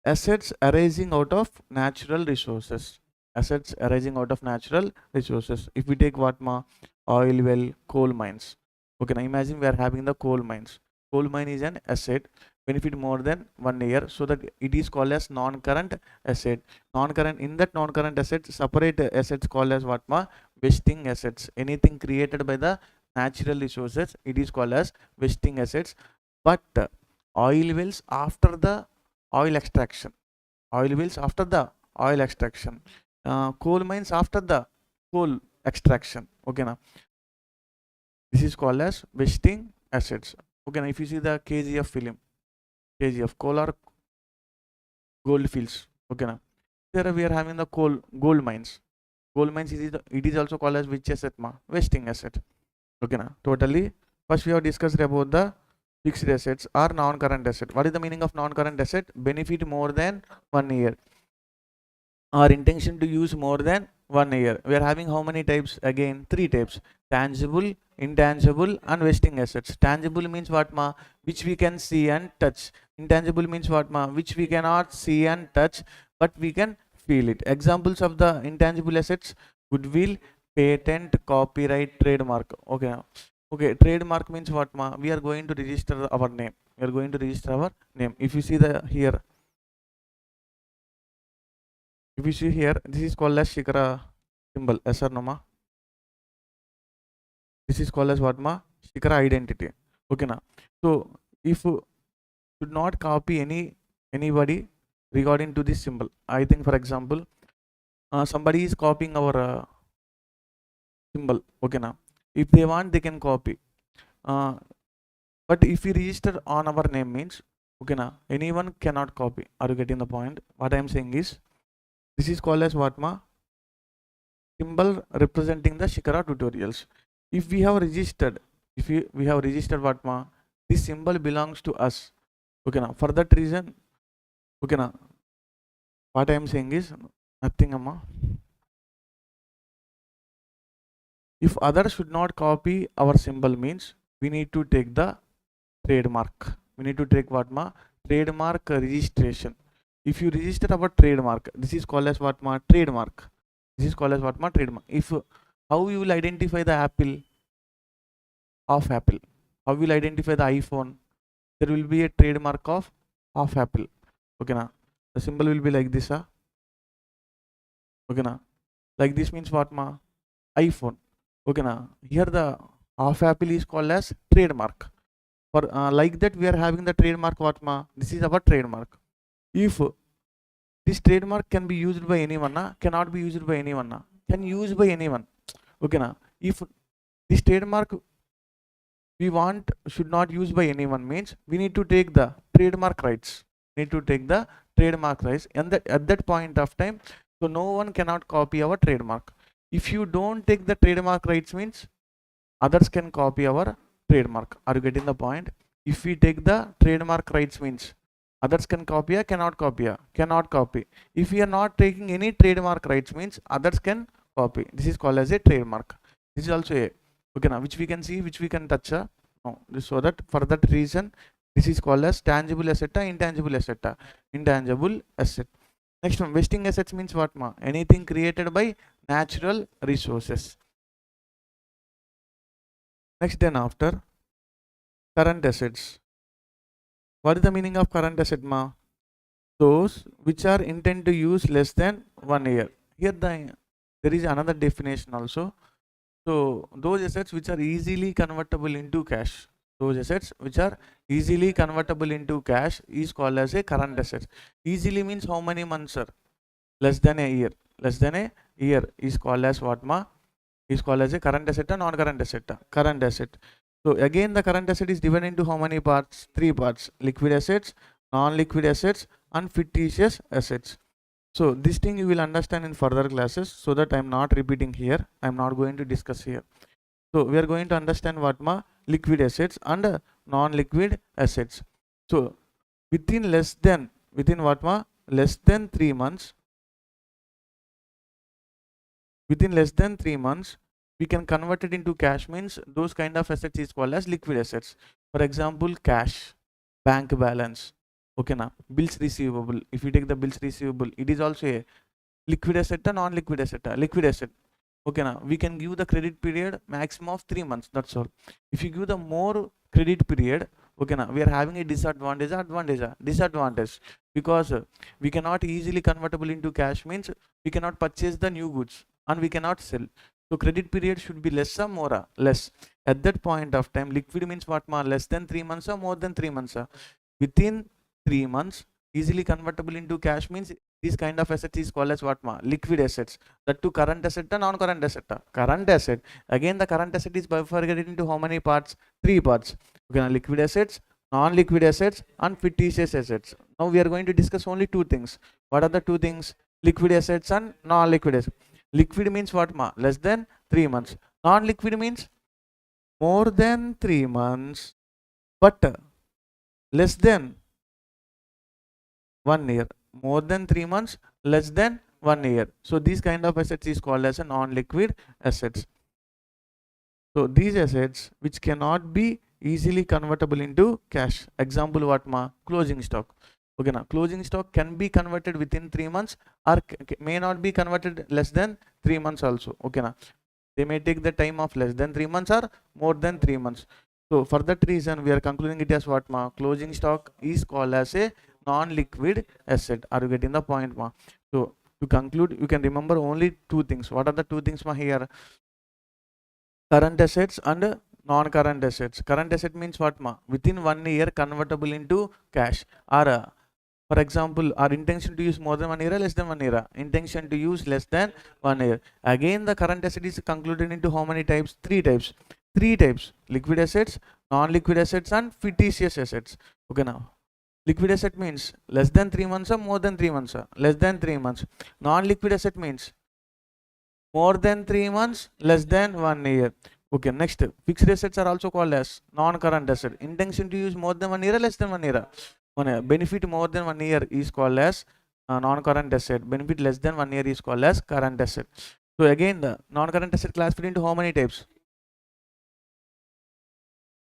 assets arising out of natural resources. Assets arising out of natural resources. If we take what, ma? Oil well, coal mines. Okay, now imagine we are having the coal mines. Coal mine is an asset, benefit more than 1 year, so that it is called as non-current asset. Non-current, in that non-current asset, separate assets called as what, ma? Vesting assets. Anything created by the natural resources, it is called as vesting assets. But oil wells after the oil extraction. Oil wells after the oil extraction. Coal mines after the coal extraction. Okay, now this is called as vesting assets. Okay, now if you see the KGF film, KGF, coal or gold fields. Okay, now there we are having the gold mines. Gold mines it is also called as which asset, ma? Vesting asset. Okay, now totally. First we have discussed about the fixed assets or non-current asset. What is the meaning of non-current asset? Benefit more than 1 year. Our intention to use more than 1 year. We are having how many types? Again, 3 types: tangible, intangible, and vesting assets. Tangible means what, ma? Which we can see and touch. Intangible means what, ma? Which we cannot see and touch, but we can feel it. Examples of the intangible assets: goodwill, patent, copyright, trademark. Okay. Okay, trademark means what, ma? We are going to register our name. We are going to register our name. If you see the here, if you see here, this is called as Shikara symbol. Yes or no, ma? This is called as what, ma? Shikara identity. Okay, now. So if you should not copy anybody regarding to this symbol. I think, for example, somebody is copying our symbol. Okay, now. If they want, they can copy. But if we register on our name means, okay, now anyone cannot copy. Are you getting the point? What I am saying is, this is called as what, ma? Symbol representing the Shikara tutorials. If we have registered, we have registered what, ma? This symbol belongs to us. Okay, now for that reason, okay, now what I am saying is nothing, amma. If others should not copy our symbol means we need to take the trademark. We need to take what ma? Trademark registration. If you register our trademark, this is called as what ma? Trademark. This is called as what ma? Trademark. If how you will identify the apple of Apple? How will identify the iPhone? There will be a trademark of Apple. Okay na? The symbol will be like this. Okay na? Like this means what ma? iPhone. Okay na? Here the of Apple is called as trademark. For like that we are having the trademark what ma? This is our trademark. If this trademark can be used by anyone, cannot be used by anyone, can use by anyone. Okay na? If this trademark we want should not use by anyone means we need to take the trademark rights. Need to take the trademark rights, and that at that point of time, so no one cannot copy our trademark. If you don't take the trademark rights means others can copy our trademark. Are you getting the point? If we take the trademark rights means others can copy or cannot copy? Cannot copy. If we are not taking any trademark rights means others can copy. This is called as a trademark. This is also a okay now which we can see, which we can touch. No, so that for that reason this is called as tangible asset, intangible asset. Intangible asset. Next one, vesting assets means what ma? Anything created by natural resources. Next, then after current assets. What is the meaning of current asset ma? Those which are intended to use less than 1 year. Here there is another definition also. So those assets which are easily convertible into cash. Those assets which are easily convertible into cash is called as a current asset. Easily means how many months, sir? Less than a year. Less than a year is called as what ma? Is called as a current asset or non-current asset? Current asset. So again the current asset is divided into how many parts? 3 parts. Liquid assets, non-liquid assets and fictitious assets. So this thing you will understand in further classes, so that I am not repeating here. I am not going to discuss here. So we are going to understand what ma? Liquid assets and non-liquid assets. So within what ma? Less than 3 months. Within less than 3 months, we can convert it into cash means those kind of assets is called as liquid assets. For example, cash, bank balance. Okay na, bills receivable. If you take the bills receivable, it is also a liquid asset or non-liquid asset. Liquid asset. Okay na, we can give the credit period maximum of 3 months. That's all. If you give the more credit period, okay na, we are having a disadvantage, because we cannot easily convertible into cash means we cannot purchase the new goods and we cannot sell. So credit period should be less or more? Less. At that point of time, liquid means what ma? Less than 3 months or more than 3 months? Within 3 months, easily convertible into cash means this kind of assets is called as what ma? Liquid assets. That to current asset or non-current asset? Current asset. Again the current asset is bifurcated into how many parts? 3 parts. Okay, now liquid assets, non-liquid assets and fictitious assets. Now we are going to discuss only 2 things. What are the 2 things? Liquid assets and non-liquid assets. Liquid means what ma? Less than 3 months. Non-liquid means more than 3 months but less than 1 year. More than 3 months, less than 1 year. So these kind of assets is called as a non-liquid assets. So these assets which cannot be easily convertible into cash. Example what ma? Closing stock. Okay now, closing stock can be converted within 3 months or may not be converted less than 3 months also. Okay now, they may take the time of less than 3 months or more than 3 months. So for that reason we are concluding it as what ma? Closing stock is called as a non-liquid asset. Are you getting the point ma? So to conclude, you can remember only 2 things. What are the 2 things ma here? Current assets and non-current assets. Current asset means what ma? Within 1 year convertible into cash. Or for example, our intention to use more than 1 year or less than 1 year? Intention to use less than 1 year. Again the current asset is concluded into how many types? 3 types. 3 types. Liquid assets, non-liquid assets and fictitious assets. Okay now. Liquid asset means less than 3 months or more than 3 months? Less than 3 months. Non-liquid asset means more than 3 months, less than 1 year. Okay, next, fixed assets are also called as non-current asset. Intention to use more than 1 year, less than 1 year. Benefit more than 1 year is called as non-current asset. Benefit less than 1 year is called as current asset. So again, the non-current asset classified into how many types?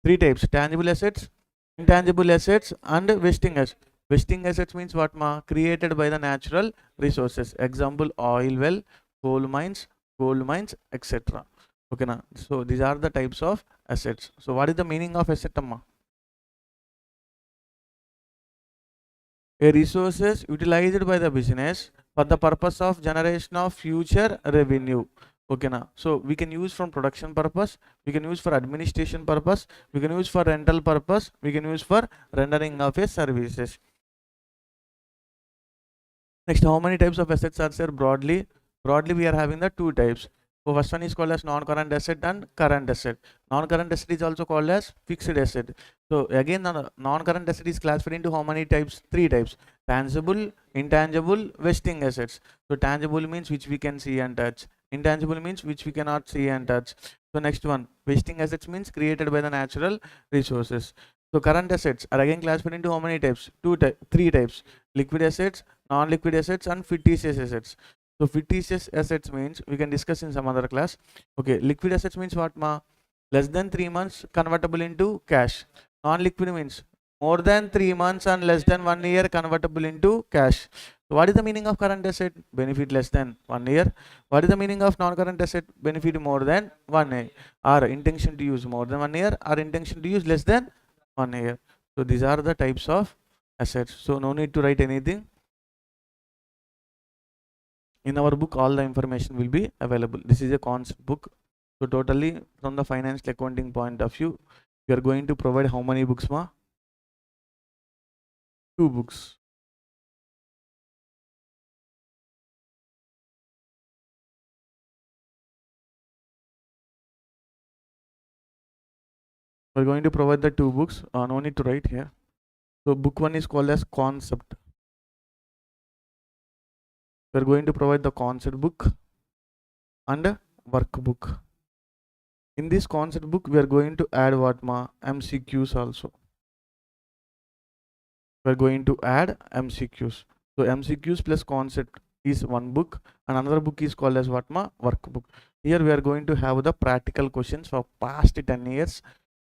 3 types: tangible assets, intangible assets, and vesting assets. Vesting assets means what ma? Created by the natural resources. Example: oil well, gold mines, etc. Okay, na? So these are the types of assets. So what is the meaning of asset, amma? A resources utilized by the business for the purpose of generation of future revenue. Okay, na? So we can use from production purpose, we can use for administration purpose, we can use for rental purpose, we can use for rendering of a services. Next, how many types of assets are there broadly? Broadly, we are having the 2 types. So first one is called as non-current asset and current asset. Non-current asset is also called as fixed asset. So again, the non-current asset is classified into how many types? 3 types: tangible, intangible, vesting assets. So tangible means which we can see and touch. Intangible means which we cannot see and touch. So next one, vesting assets means created by the natural resources. So current assets are again classified into how many types? 3 types: liquid assets, non-liquid assets, and fictitious assets. So fictitious assets means we can discuss in some other class. Okay, liquid assets means what ma? Less than 3 months convertible into cash. Non-liquid means more than 3 months and less than 1 year convertible into cash. So what is the meaning of current asset? Benefit less than 1 year. What is the meaning of non-current asset? Benefit more than 1 year. Or intention to use more than 1 year, or intention to use less than 1 year. So these are the types of assets. So no need to write anything. In our book all the information will be available. This is a concept book. So totally from the financial accounting point of view, we are going to provide how many books ma? 2 books. We are going to provide the 2 books. No need to write here. So book 1 is called as concept. We are going to provide the concept book and workbook. In this concept book we are going to add what ma? MCQs also. We are going to add MCQs. So MCQs plus concept is one book, and another book is called as what ma? Workbook. Here we are going to have the practical questions for past 10 years,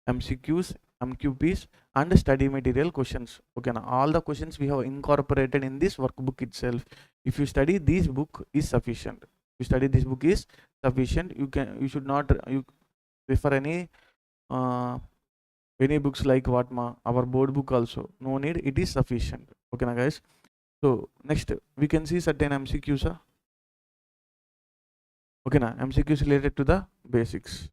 MCQs, MQPs, and study material questions. Okay, now all the questions we have incorporated in this workbook itself. If you study this book is sufficient. If you study this book is sufficient. You should not you prefer any books like what ma? Our board book also. No need. It is sufficient. Okay, now guys. So next we can see certain MCQs. Okay, now MCQs related to the basics.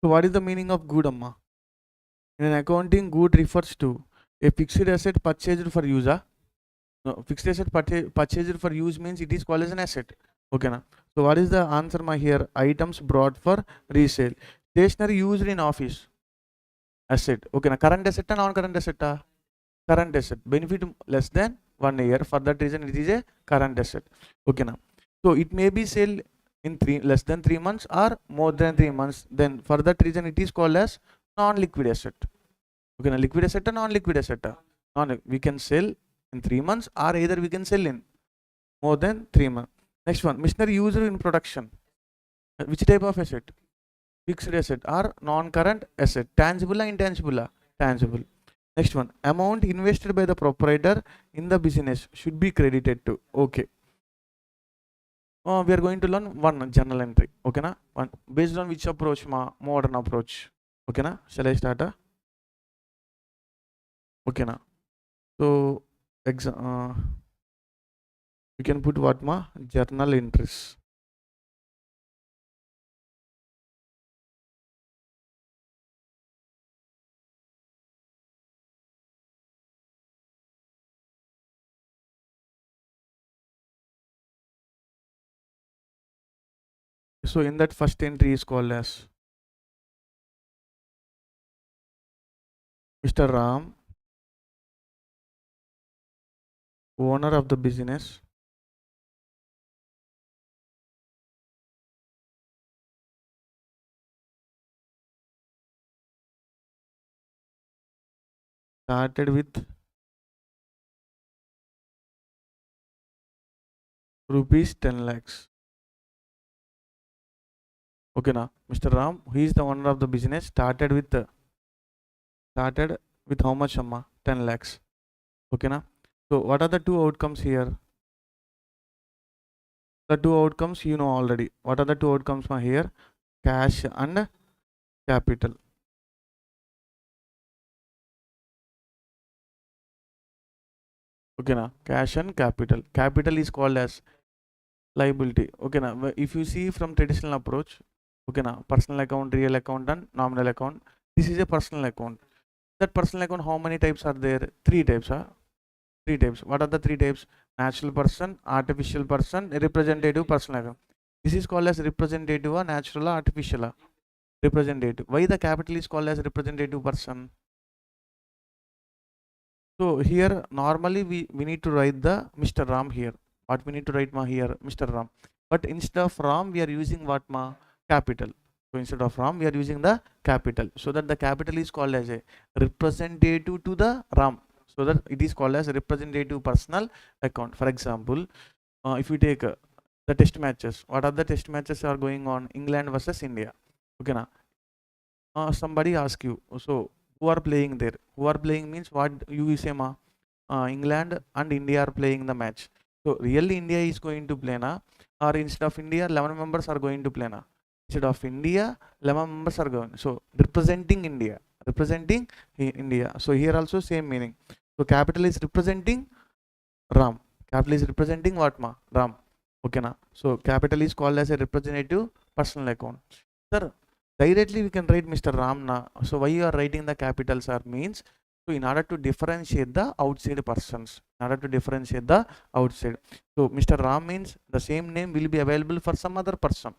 So what is the meaning of good, amma? In an accounting, good refers to a fixed asset purchased for use. No, fixed asset purchased for use means it is called as an asset. Okay, na? So what is the answer ma here? Items brought for resale. Stationery used in office. Asset. Okay, na? Current asset or non-current asset? Current asset. Benefit less than 1 year. For that reason, it is a current asset. Okay, na? So it may be sale in less than 3 months or more than 3 months. Then for that reason, it is called as non-liquid asset. Okay, na? Liquid asset or non-liquid asset? We can sell in 3 months, or either we can sell in more than 3 months. Next one, machinery used in production. Which type of asset? Fixed asset or non-current asset? Tangible or intangible? Tangible. Next one, amount invested by the proprietor in the business should be credited to. Okay. We are going to learn one journal entry. Okay, na? One based on which approach ma? Modern approach. Okay, na? Shall I start? Okay, na? So you can put what ma? Journal entries. So in that first entry is called as Mr. Ram, owner of the business, started with rupees 10 lakhs. Okay, now Mr. Ram, he is the owner of the business, started with how much amma? 10 lakhs. Okay, now. So what are the two outcomes here? The two outcomes you know already. What are the two outcomes from here? Cash and capital. Okay, now cash and capital. Capital is called as liability. Okay, now if you see from traditional approach, okay, now personal account, real account, and nominal account. This is a personal account. That personal account, how many types are there? Three types. Huh? Three types. What are the three types? Natural person, artificial person, representative personal account. This is called as representative or natural or artificial. Representative. Why the capital is called as representative person? So here normally we need to write the Mr. Ram here. What we need to write ma here? Mr. Ram. But instead of Ram we are using what ma? Capital. So instead of Ram we are using the capital. So that the capital is called as a representative to the Ram. So that it is called as a representative personal account. For example, if we take the test matches, what are the test matches are going on? England versus India. Okay, na? Somebody ask you, so who are playing there? Who are playing means what you say ma? England and India are playing the match. So really India is going to play na, or instead of India 11 members are going to play na. Instead of India 11 members are going. So representing India, representing India. So here also same meaning. So capital is representing Ram. Capital is representing what ma? Ram. Okay na. So capital is called as a representative personal account. Sir, directly we can write Mr. Ram na. So why you are writing the capitals are means, so in order to differentiate the outside persons. In order to differentiate the outside. So Mr. Ram means the same name will be available for some other person.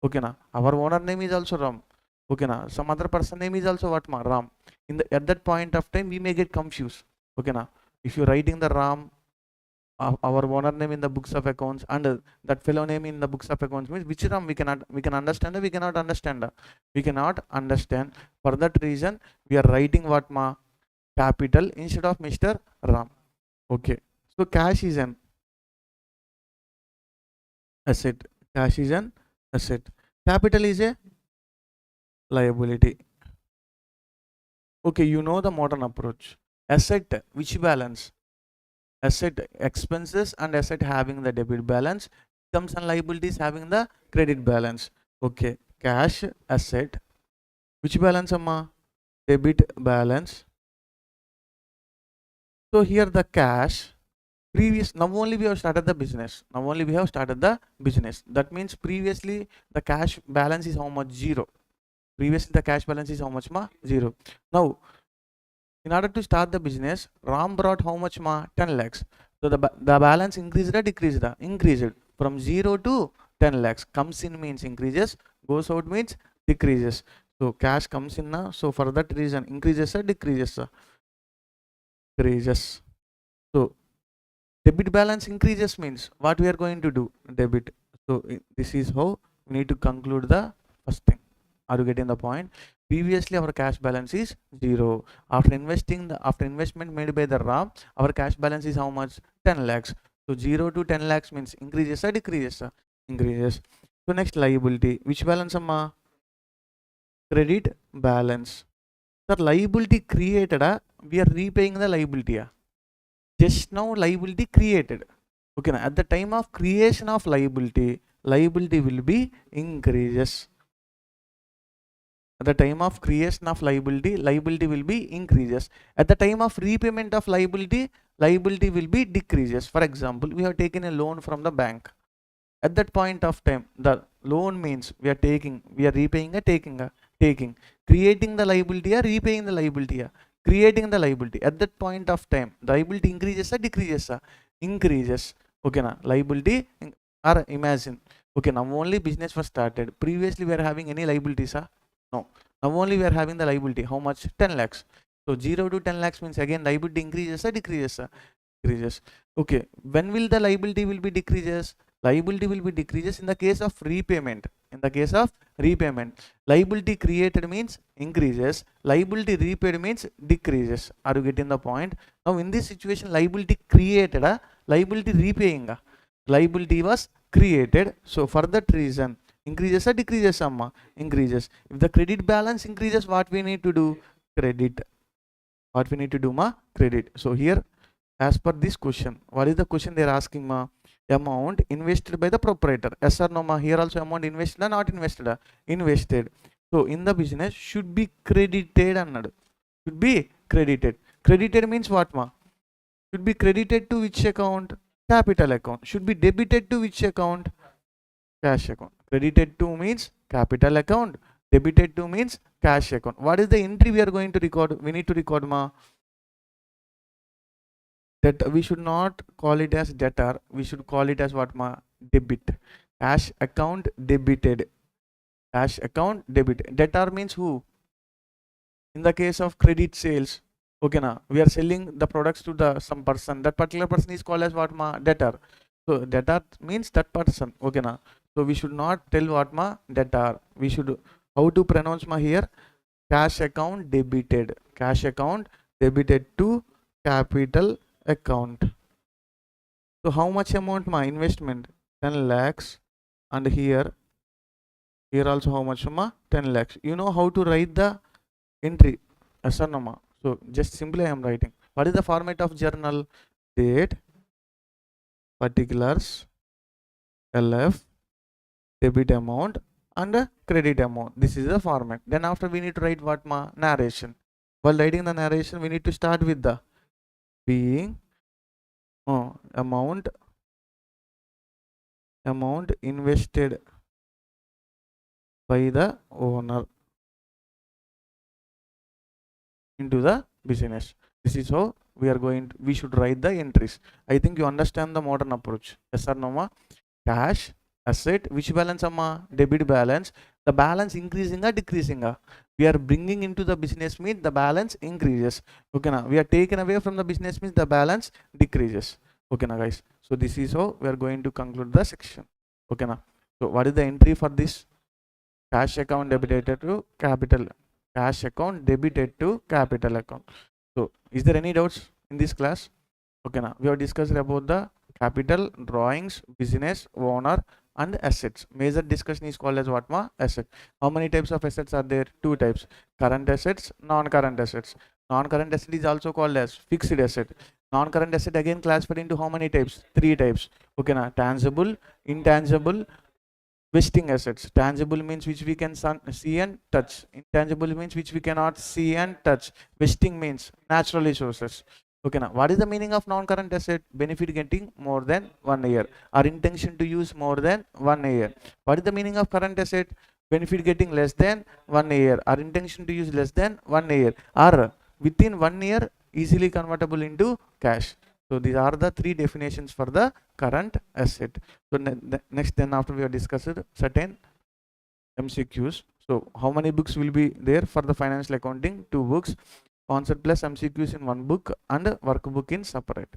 Okay na. Our owner name is also Ram. Okay na. Some other person name is also what ma? Ram. At that point of time we may get confused. Okay na. If you're writing the Ram, our owner name in the books of accounts and that fellow name in the books of accounts means which Ram we can understand, we cannot understand. We cannot understand. For that reason we are writing what ma? Capital instead of Mr. Ram. Okay. So cash is an asset. Cash is an asset. Capital is a liability. Okay, you know the modern approach. Asset, which balance? Asset expenses and asset having the debit balance, incomes and liabilities having the credit balance. Okay, cash asset, which balance amma? Debit balance. So here the cash now only we have started the business. That means previously the cash balance is how much? Zero. Previously the cash balance is how much ma? Zero. Now in order to start the business, Ram brought how much ma? 10 lakhs. So the balance increased or decreased? Increased from 0 to 10 lakhs. Comes in means increases, goes out means decreases. So cash comes in now. So for that reason increases or decreases? Decreases. So debit balance increases means what we are going to do? Debit. So this is how we need to conclude the first thing. Are you getting the point? Previously our cash balance is 0. After investment made by the Ram, our cash balance is how much? 10 lakhs. So 0 to 10 lakhs means increases or decreases? Increases. So next liability. Which balance amma? Credit balance. Sir, liability created, we are repaying the liability. Just now liability created. Okay, now at the time of creation of liability will be increases. At the time of creation of liability will be increases. At the time of repayment of liability will be decreases. For example, we have taken a loan from the bank. At that point of time, the loan means we are repaying taking. Creating the liability or repaying the liability? Creating the liability. At that point of time, the liability increases or decreases? Increases. Okay, na liability, or imagine Okay, now only business was started. Previously, we are having any liabilities? No. Now only we are having the liability. How much? 10 lakhs. So 0 to 10 lakhs means again liability increases or decreases? Decreases. Okay. When will the liability will be decreases? Liability will be decreases in the case of repayment. In the case of repayment, liability created means increases. Liability repaid means decreases. Are you getting the point? Now in this situation, liability created, liability repaying. Liability was created. So for that reason, increases or decreases? Increases. If the credit balance increases, what we need to do? Credit. What we need to do? Credit. So here, as per this question, what is the question they are asking? Amount invested by the proprietor. Yes or no? Here also amount invested or not invested? Invested. So in the business should be credited. Should be credited. Credited means what? Should be credited to which account? Capital account. Should be debited to which account? Cash account. Credited to means capital account. Debited to means cash account. What is the entry we are going to record? We need to record that we should not call it as debtor. We should call it as what? Debit. Cash account debited. Cash account debited. Debtor means who? In the case of credit sales, okay na, we are selling the products to the some person. That particular person is called as what? Debtor. So debtor means that person. Okay na. So we should not tell what? Debtor. We should, how to pronounce here? Cash account debited. Cash account debited to capital account. So how much amount? Investment 10 lakhs, and here also how much? 10 lakhs. You know how to write the entry? Yes or no? So just simply I am writing. What is the format of journal? Date, particulars, LF, debit amount, and credit amount. This is the format. Then after we need to write what? Narration. While writing the narration, we need to start with the being amount invested by the owner into the business. This is how we should write the entries. I think you understand the modern approach. Yes or no? Cash, asset, which balance? Debit balance. The balance increasing or decreasing? We are bringing into the business means the balance increases. Okay na? We are taken away from the business means the balance decreases. Okay na guys? So this is how we are going to conclude the section. Okay na? So what is the entry for this? Cash account debited to capital. Cash account debited to capital account. So is there any doubts in this class? Okay na? We have discussed about the capital, drawings, business, owner, and assets. Major discussion is called as what? Asset. How many types of assets are there? Two types: current assets, non-current assets. Non-current asset is also called as fixed asset. Non-current asset again classified into how many types? Three types. Okay na? Tangible, intangible, vesting assets. Tangible means which we can see and touch. Intangible means which we cannot see and touch. Vesting means natural resources. Okay now, what is the meaning of non-current asset? Benefit getting more than 1 year. Our intention to use more than 1 year. What is the meaning of current asset? Benefit getting less than 1 year. Our intention to use less than 1 year. Or within 1 year easily convertible into cash. So these are the three definitions for the current asset. So next, then after we have discussed certain MCQs. So how many books will be there for the financial accounting? 2 books. Concept plus MCQs in 1 book and workbook in separate.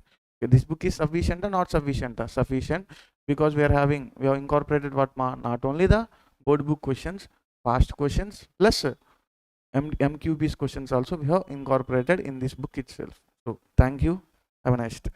Okay, this book is sufficient or not sufficient? Sufficient, because we have incorporated what? Not only the board book questions, past questions plus MQB's questions also we have incorporated in this book itself. So thank you. Have a nice day.